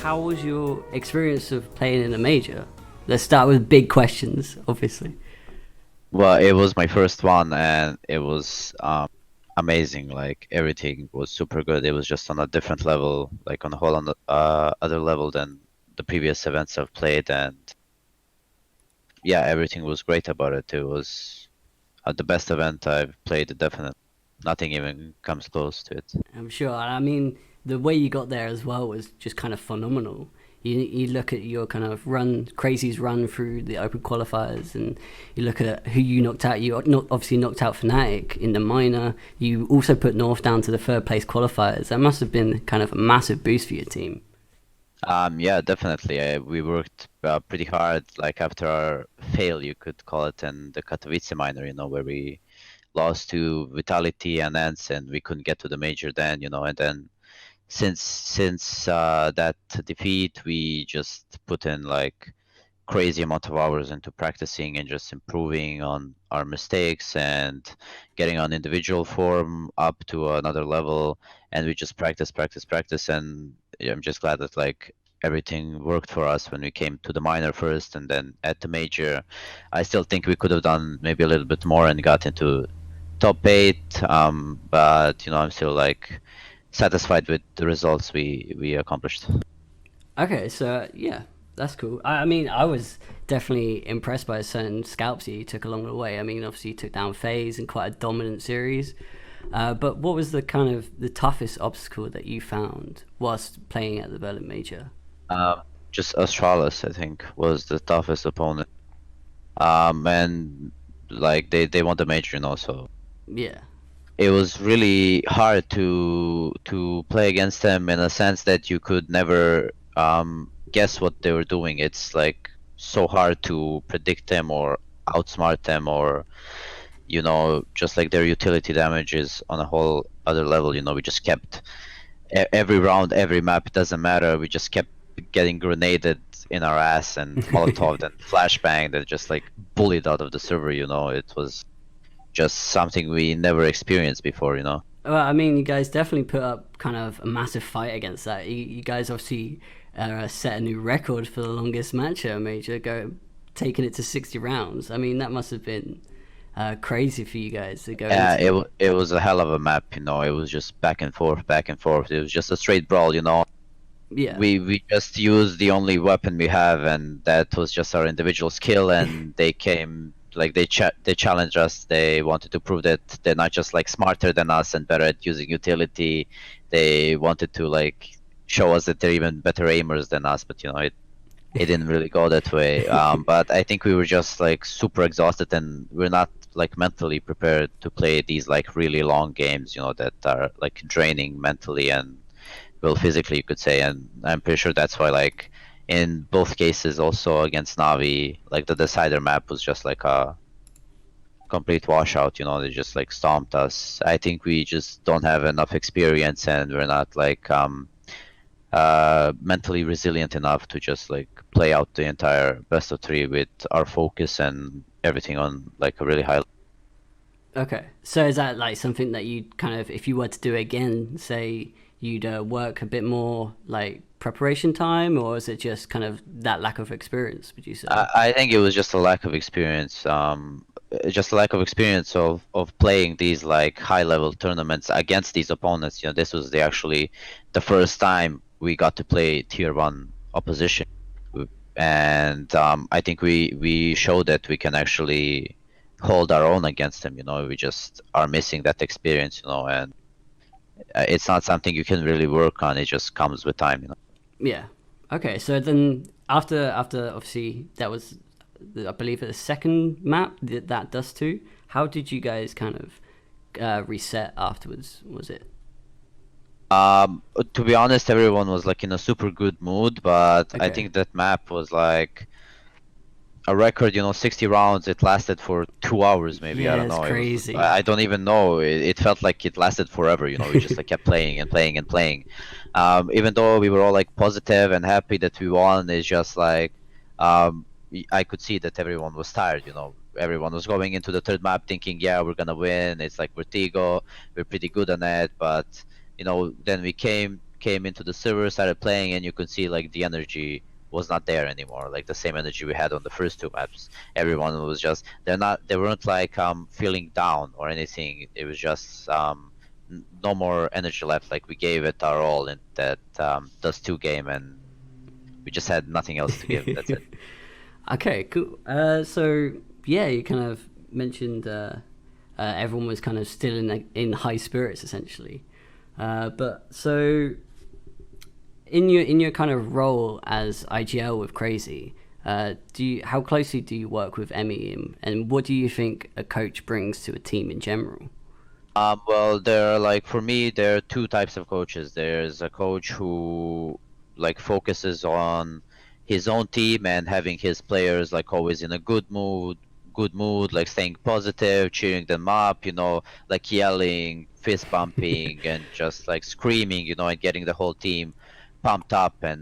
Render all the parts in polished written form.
how was your experience of playing in a major? Let's start with big questions, obviously. Well, it was my first one, and it was amazing. Like everything was super good. It was just on a different level, like on a whole other level than the previous events I've played, and yeah, everything was great about it. It was the best event I've played, definitely. Nothing even comes close to it. I'm sure. I mean, the way you got there as well was just kind of phenomenal. You look at your kind of crazy's run through the open qualifiers, and you look at who you knocked out. You obviously knocked out Fnatic in the minor. You also put North down to the third place qualifiers. That must have been kind of a massive boost for your team. Yeah, definitely. We worked pretty hard, like after our fail, you could call it, in the Katowice minor, where we lost to Vitality and Ents, and we couldn't get to the major then, and then since that defeat, we just put in like crazy amount of hours into practicing and just improving on our mistakes and getting on individual form up to another level, and we just practice, and yeah, I'm just glad that like everything worked for us when we came to the minor first and then at the major. I still think we could have done maybe a little bit more and got into top 8, but I'm still like satisfied with the results we accomplished. Okay, so yeah, that's cool. I mean, I was definitely impressed by certain scalps that you took along the way. I mean, obviously you took down FaZe in quite a dominant series. But what was the kind of the toughest obstacle that you found whilst playing at the Berlin Major? Um, just Astralis, I think, was the toughest opponent. And like they won the major, so Yeah. it was really hard to play against them in a sense that you could never guess what they were doing. It's like so hard to predict them or outsmart them, or just like their utility damage is on a whole other level. We just kept every round, every map, it doesn't matter. We just kept getting grenaded in our ass and Molotov and flashbanged and just like bullied out of the server. It was just something we never experienced before. Well, I mean, you guys definitely put up kind of a massive fight against that. You guys obviously set a new record for the longest match at a major, taking it to 60 rounds. I mean, that must have been crazy for you guys to go Yeah, into. it was a hell of a map. It was just back and forth, back and forth. It was just a straight brawl. Yeah. We just used the only weapon we have, and that was just our individual skill. And they came, like they challenged us. They wanted to prove that they're not just like smarter than us and better at using utility. They wanted to like show us that they're even better aimers than us. But it didn't really go that way. But I think we were just like super exhausted, and we're not like mentally prepared to play these like really long games, that are like draining mentally and well physically, you could say. And I'm pretty sure that's why like in both cases, also against Navi, like the decider map was just like a complete washout. They just like stomped us. I think we just don't have enough experience, and we're not like mentally resilient enough to just like play out the entire best of 3 with our focus and everything on like a really high level. Okay. So is that like something that you kind of, if you were to do it again, say you'd work a bit more like preparation time, or is it just kind of that lack of experience, would you say? I think it was just a lack of experience. Just a lack of experience of playing these like high level tournaments against these opponents. This was actually the first time we got to play tier 1 opposition, and I think we showed that we can actually hold our own against them. We just are missing that experience. And it's not something you can really work on. It just comes with time. Yeah. Okay. So then after obviously that was, I believe, the second map that Dust 2. How did you guys kind of reset afterwards? Was it? To be honest, everyone was like in a super good mood, but I Okay. think that map was like a record, 60 rounds. It lasted for 2 hours, maybe. I Yeah, don't it's know. It was, crazy. I don't even know. It felt like it lasted forever. We just like kept playing and playing and playing. Even though we were all like positive and happy that we won, it's just like, I could see that everyone was tired. Everyone was going into the third map thinking, yeah, we're gonna win. It's like Vertigo, we're pretty good on it. But then we came came into the server, started playing, and you could see like the energy was not there anymore. Like the same energy we had on the first two maps. Everyone was just they weren't like feeling down or anything. It was just no more energy left. Like we gave it our all in that Dust 2 game, and we just had nothing else to give. That's it. Okay, cool. So yeah, you kind of mentioned everyone was kind of still in high spirits essentially. But so in your kind of role as IGL with Crazy, how closely do you work with Emmy, and what do you think a coach brings to a team in general? Well, for me, there are two types of coaches. There's a coach who like focuses on his own team and having his players like always in a good mood, like staying positive, cheering them up, like yelling, fist bumping, and just like screaming, and getting the whole team pumped up, and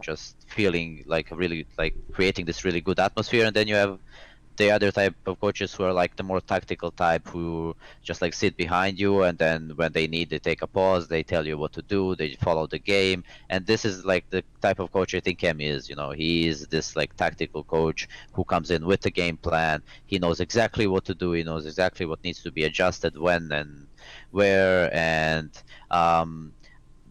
just feeling like really like creating this really good atmosphere. And then you have the other type of coaches who are like the more tactical type, who just like sit behind you, and then when they need, they take a pause, they tell you what to do, they follow the game. And this is like the type of coach I think Kemi is. He is this like tactical coach who comes in with the game plan. He knows exactly what to do, he knows exactly what needs to be adjusted when and where. And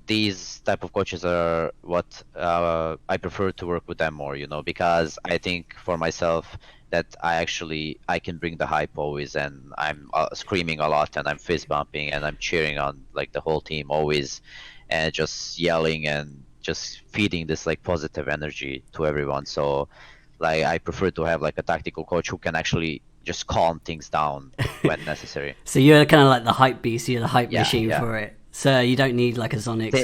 these type of coaches are what I prefer to work with them more, because I think for myself that I can bring the hype always, and I'm screaming a lot, and I'm fist bumping, and I'm cheering on like the whole team always, and just yelling and just feeding this like positive energy to everyone. So like I prefer to have like a tactical coach who can actually just calm things down when necessary. So you're kind of like the hype beast, you're the hype machine for it. So you don't need like a Zonix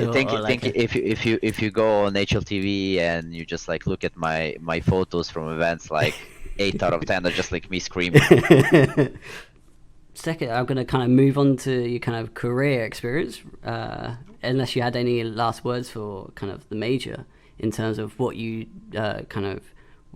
if you go on HLTV and you just like look at my photos from events, like 8 out of 10 are just like me screaming. Second, I'm going to kind of move on to your kind of career experience, unless you had any last words for kind of the major in terms of what you kind of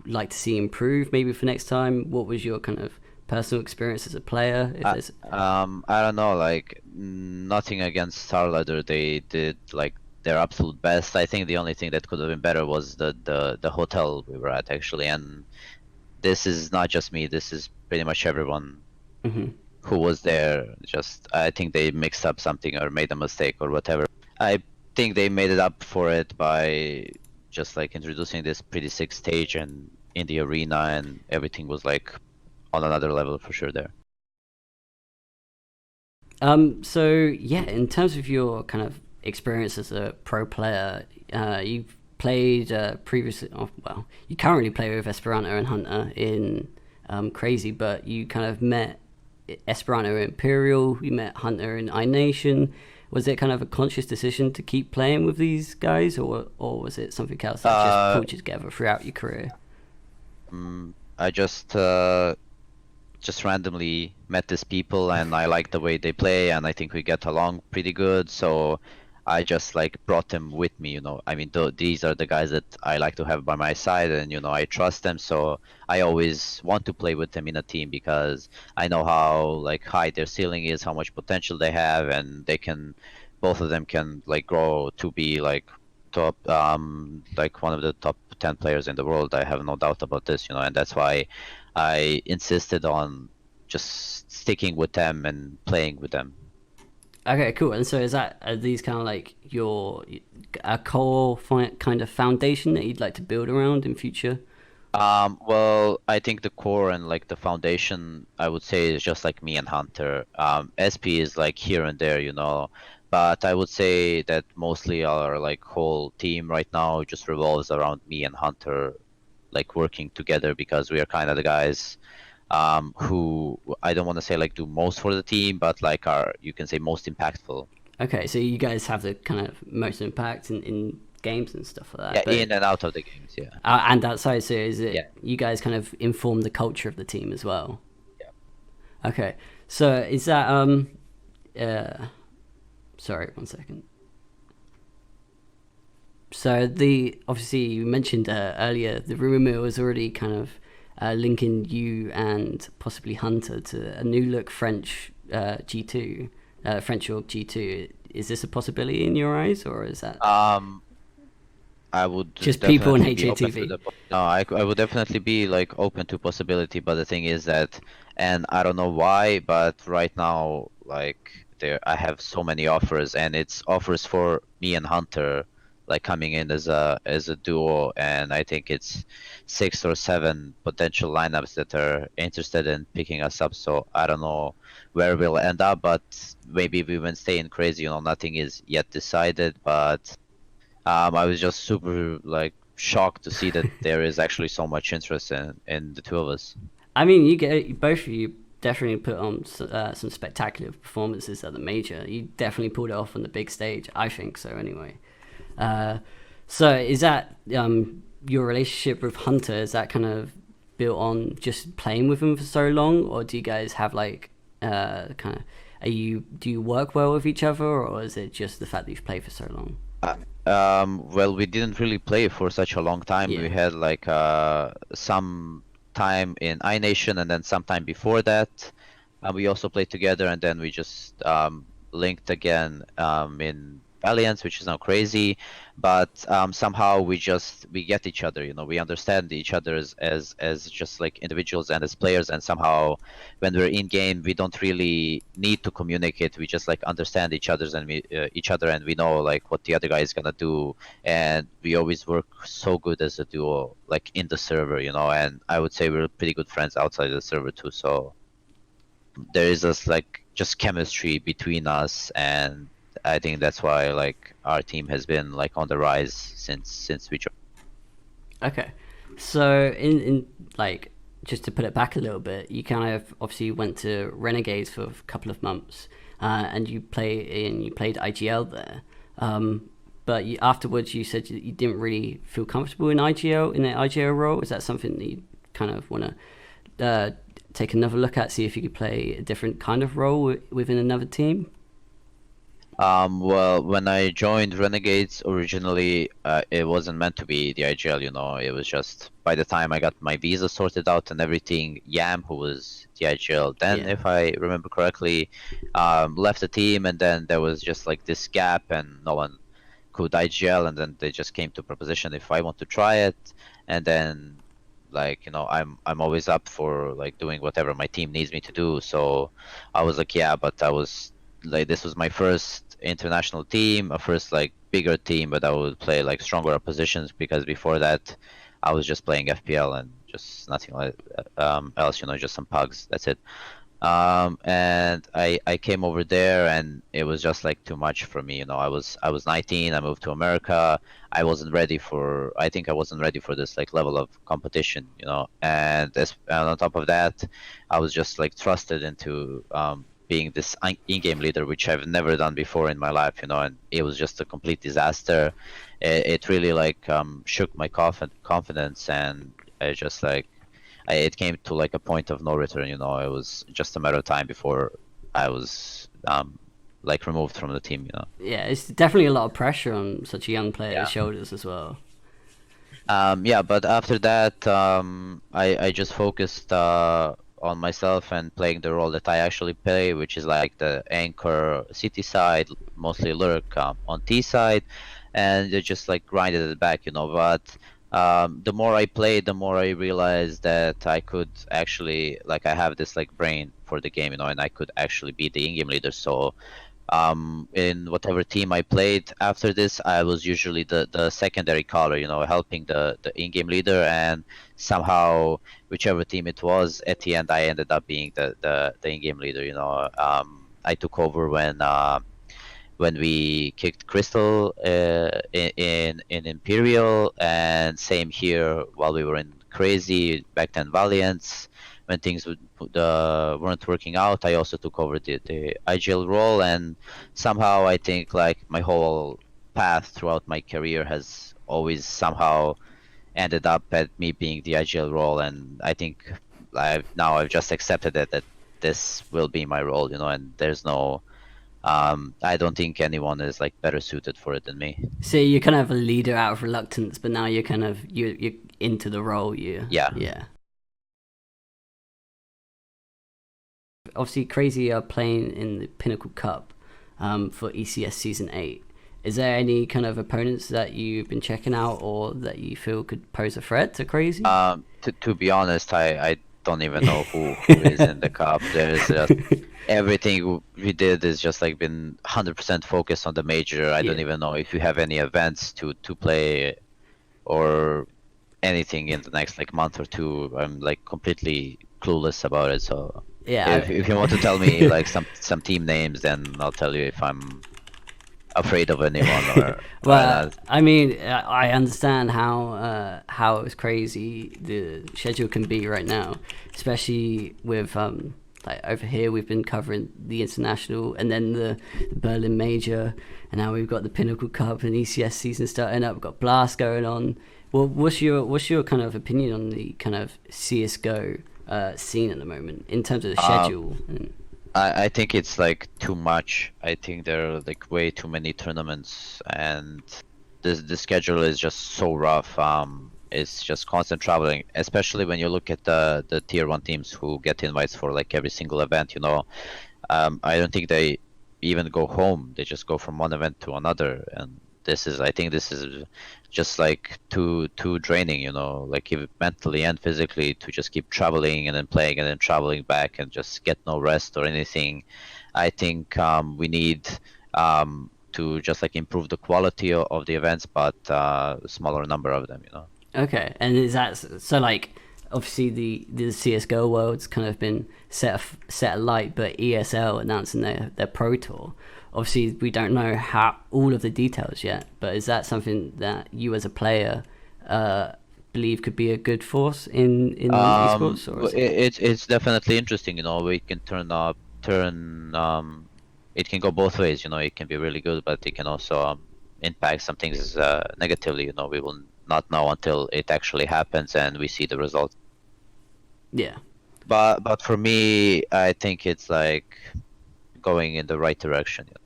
like to see improve maybe for next time. What was your kind of personal experience as a player? I don't know, like nothing against Starladder. They did like their absolute best. I think the only thing that could have been better was the hotel we were at actually. And this is not just me, this is pretty much everyone who was there. Just I think they mixed up something or made a mistake or whatever. I think they made it up for it by just like introducing this pretty sick stage and in the arena, and everything was like on another level for sure there. So yeah, in terms of your kind of experience as a pro player, you've played previously. Well, you currently play with Esperanto and Hunter in Crazy, but you kind of met Esperanto in Imperial. You met Hunter in iNation. Was it kind of a conscious decision to keep playing with these guys, or was it something else that just pulled you together throughout your career? I just randomly met these people, and I like the way they play, and I think we get along pretty good. So I just like brought them with me. I mean, these are the guys that I like to have by my side, and I trust them. So I always want to play with them in a team because I know how like high their ceiling is, how much potential they have, and both of them can like grow to be like top, like one of the top 10 players in the world. I have no doubt about this, and that's why I insisted on just sticking with them and playing with them. Okay, cool. And so are these kind of like a core kind of foundation that you'd like to build around in future? Well, I think the core and like the foundation, I would say, is just like me and Hunter. SP is like here and there, but I would say that mostly our like whole team right now just revolves around me and Hunter, like working together, because we are kind of the guys who I don't want to say like do most for the team, but like are, you can say, most impactful. Okay, so you guys have the kind of most impact in games and stuff like that. Yeah, in and out of the games, yeah. And outside, so is it you guys kind of inform the culture of the team as well? Yeah. Okay, so is that sorry, 1 second. So obviously you mentioned earlier the rumor was already kind of linking you and possibly Hunter to a new look French G2, French org G2. is this a possibility in your eyes, or is that I would just people in definitely be open to HATV? no, I would definitely be like open to possibility, but the thing is that, and I don't know why, but right now, like I have so many offers, and it's offers for me and Hunter, like coming in as a duo, and I think it's 6 or 7 potential lineups that are interested in picking us up. So I don't know where we'll end up, but maybe we will stay in crazy. Nothing is yet decided, but. I was just super like shocked to see that there is actually so much interest in the two of us. I mean, you get both of you definitely put on some spectacular performances at the major. You definitely pulled it off on the big stage. I think so, anyway. Uh, so is that your relationship with Hunter? Is that kind of built on just playing with him for so long, or do you guys have like kind of do you work well with each other, or is it just the fact that you've played for so long? Well, we didn't really play for such a long time. Yeah. We had like some time in iNation, and then some time before that. We also played together, and then we just linked again in Valiance, which is now crazy. But somehow we get each other. We understand each other as just like individuals and as players, and somehow when we're in game, we don't really need to communicate. We just like understand each other's and each other, and we know like what the other guy is gonna do, and we always work so good as a duo, like in the server. And I would say we're pretty good friends outside the server too. So there is this like just chemistry between us, and I think that's why like our team has been like on the rise since we joined. Okay, so in like just to put it back a little bit, you kind of obviously went to Renegades for a couple of months, and you played IGL there. But afterwards, you said you didn't really feel comfortable in IGL in the IGL role. Is that something that you kind of want to take another look at, see if you could play a different kind of role within another team? Well, when I joined Renegades originally, it wasn't meant to be the IGL. It was just by the time I got my visa sorted out and everything, Yam, who was the IGL then, Yeah. if I remember correctly, left the team, and then there was just like this gap, and no one could IGL, and then they just came to proposition if I want to try it, and then like I'm always up for like doing whatever my team needs me to do. So I was like, yeah, but I was like, this was my first international team, a first like bigger team, but I would play like stronger oppositions, because before that I was just playing FPL and just nothing like else, just some pugs, that's it. And I came over there, and it was just like too much for me. I was 19. I moved to America. I think I wasn't ready for this like level of competition. And on top of that, I was just like trusted into being this in-game leader, which I've never done before in my life. And it was just a complete disaster. It really like shook my confidence, and I just like. It came to like a point of no return. It was just a matter of time before I was like removed from the team. Yeah, it's definitely a lot of pressure on such a young player's shoulders as well. Yeah, but after that, I just focused on myself and playing the role that I actually play, which is like the anchor city side, mostly lurk on T side, and I just like grinded it back. But the more I played, the more I realized that I could actually like I have this like brain for the game, and I could actually be the in-game leader. So in whatever team I played after this, I was usually the secondary caller, helping the in-game leader, and somehow whichever team it was, at the end I ended up being the in-game leader. I took over when we kicked Crystal in Imperial, and same here while we were in Crazy back then Valiance. When things weren't working out, I also took over the IGL role, and somehow I think like my whole path throughout my career has always somehow ended up at me being the IGL role, and I think I've just accepted that this will be my role, and there's no I don't think anyone is like better suited for it than me. So you're kind of a leader out of reluctance, but now you're kind of you're into the role. Yeah. Obviously, Crazy are playing in the Pinnacle Cup. for ECS Season 8. Is there any kind of opponents that you've been checking out or that you feel could pose a threat to Crazy? To be honest, I don't even know who is in the cup. There's just everything we did is just like been 100% focused on the major. I don't even know if you have any events to play or anything in the next like month or two. I'm like completely clueless about it. So Yeah. if you want to tell me like some team names, then I'll tell you if I'm afraid of anyone or well, not. I mean, I understand how crazy the schedule can be right now, especially with like over here we've been covering the international and then the Berlin major, and now we've got the Pinnacle Cup and ECS season starting up. We've got Blast going on. Well, what's your kind of opinion on the kind of CS:GO scene at the moment in terms of the schedule? I think it's like too much. I think there are like way too many tournaments, and the schedule is just so rough. It's just constant traveling, especially when you look at the tier 1 teams who get invites for like every single event, you know. I don't think they even go home. They just go from one event to another, and I think this is just like too draining, you know, like if mentally and physically to just keep traveling and then playing and then traveling back and just get no rest or anything. I think we need to just like improve the quality of the events, but smaller number of them, you know. Okay, and is that so? Like, obviously the CS:GO world's kind of been set alight, but ESL announcing their pro tour. Obviously, we don't know all of the details yet, but is that something that you as a player believe could be a good force in esports? Or it's definitely interesting, you know. We can it can go both ways, you know. It can be really good, but it can also impact some things negatively, you know. We will not know until it actually happens and we see the results. Yeah. But for me, I think it's like going in the right direction. You know?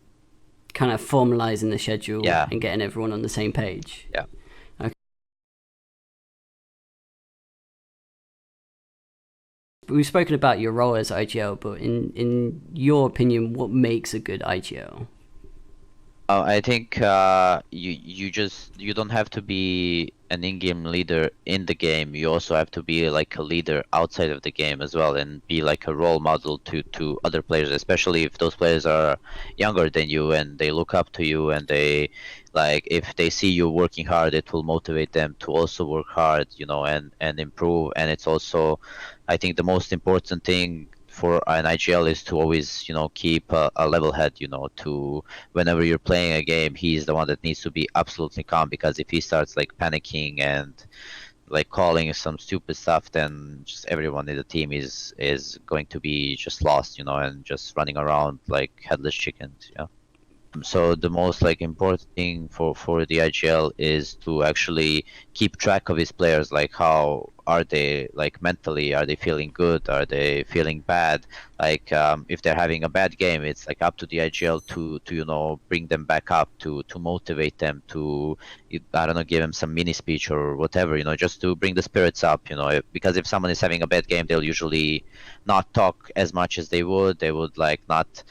Kind of formalizing the schedule Yeah. and getting everyone on the same page. Yeah. Okay. We've spoken about your role as IGL, but in your opinion, what makes a good IGL? I think you don't have to be an in-game leader in the game. You also have to be like a leader outside of the game as well, and be like a role model to other players, especially if those players are younger than you and they look up to you, and they like if they see you working hard, it will motivate them to also work hard, you know, and improve. And it's also, I think, the most important thing for an IGL is to always, you know, keep a level head, you know, to whenever you're playing a game, he's the one that needs to be absolutely calm, because if he starts like panicking and like calling some stupid stuff, then just everyone in the team is going to be just lost, you know, and just running around like headless chickens, yeah. So the most like important thing for the IGL is to actually keep track of his players, like how are they like mentally, are they feeling good, are they feeling bad, like if they're having a bad game, it's like up to the IGL to you know, bring them back up, to motivate them, to I don't know, give them some mini speech or whatever, you know, just to bring the spirits up, you know, because if someone is having a bad game, they'll usually not talk as much as they would like not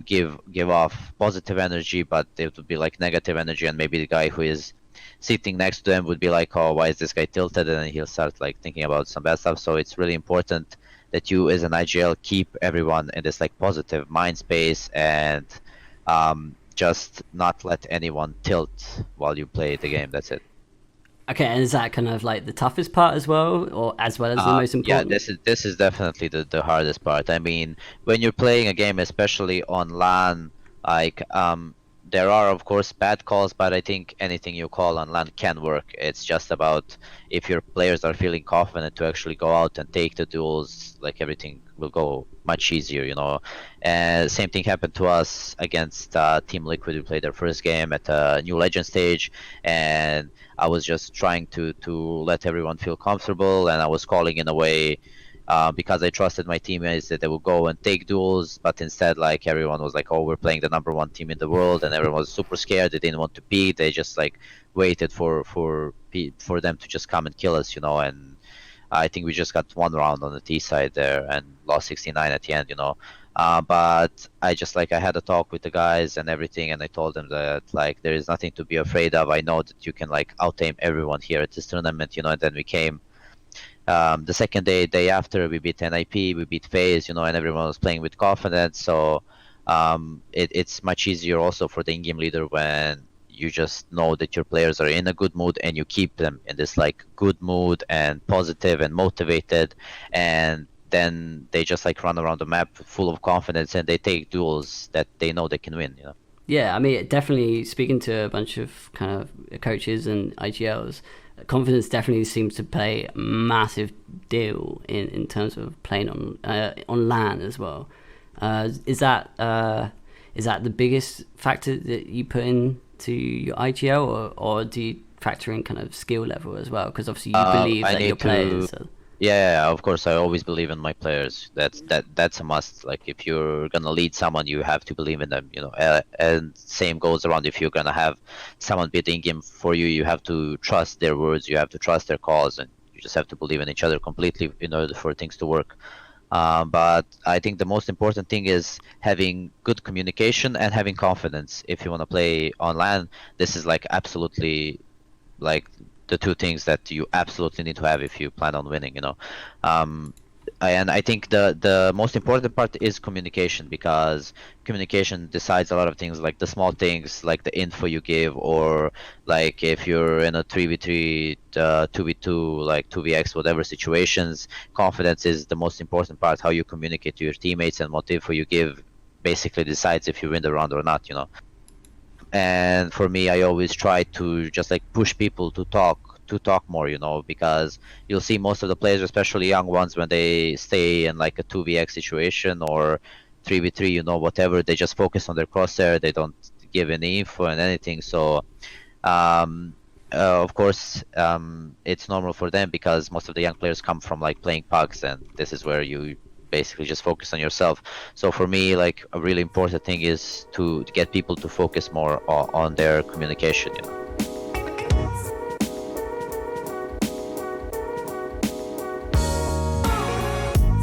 give off positive energy, but it would be like negative energy, and maybe the guy who is sitting next to him would be like, oh, why is this guy tilted, and then he'll start like thinking about some bad stuff. So it's really important that you as an IGL keep everyone in this like positive mind space, and just not let anyone tilt while you play the game. That's it. Okay, and is that kind of like the toughest part as well, or as well as the most important? Yeah, this is definitely the hardest part. I mean, when you're playing a game, especially on LAN, like there are of course bad calls, but I think anything you call on LAN can work. It's just about if your players are feeling confident to actually go out and take the duels, like everything will go much easier, you know. And same thing happened to us against Team Liquid. We played their first game at a new Legend stage, and I was just trying to let everyone feel comfortable, and I was calling in a way because I trusted my teammates that they would go and take duels, but instead, like, everyone was like, oh, we're playing the #1 team in the world, and everyone was super scared. They didn't want to peek. They just like waited for them to just come and kill us, you know. And I think we just got one round on the T side there and lost 69 at the end, you know. But I just like I had a talk with the guys and everything, and I told them that like there is nothing to be afraid of. I know that you can like out aim everyone here at this tournament, you know. And then we came the second day after, we beat NIP, we beat FaZe, you know, and everyone was playing with confidence. So it's much easier also for the in-game leader when you just know that your players are in a good mood and you keep them in this like good mood and positive and motivated, and then they just like run around the map full of confidence and they take duels that they know they can win, you know. Yeah, I mean, definitely speaking to a bunch of kind of coaches and IGLs, confidence definitely seems to play a massive deal in terms of playing on LAN as well. Is that the biggest factor that you put into your IGL, or do you factor in kind of skill level as well? Because obviously you believe I that your need players. to. Yeah, of course. I always believe in my players. That's a must. Like if you're gonna lead someone, you have to believe in them. You know, and same goes around. If you're gonna have someone beating him for you, you have to trust their words. You have to trust their calls, and you just have to believe in each other completely in order for things to work. But I think the most important thing is having good communication and having confidence. If you want to play online, this is like absolutely like the two things that you absolutely need to have if you plan on winning, you know. um and I think the most important part is communication, because communication decides a lot of things, like the small things, like the info you give, or like if you're in a 3v3, 2v2, like 2vx, whatever situations, confidence is the most important part. How you communicate to your teammates and what info you give basically decides if you win the round or not, you know. And for me, I always try to just like push people to talk more, you know, because you'll see most of the players, especially young ones, when they stay in like a 2vx situation or 3v3, you know, whatever, they just focus on their crosshair, they don't give any info and anything. So um of course, it's normal for them because most of the young players come from like playing pugs, and this is where you basically just focus on yourself. So for me, like a really important thing is to get people to focus more on their communication, you know.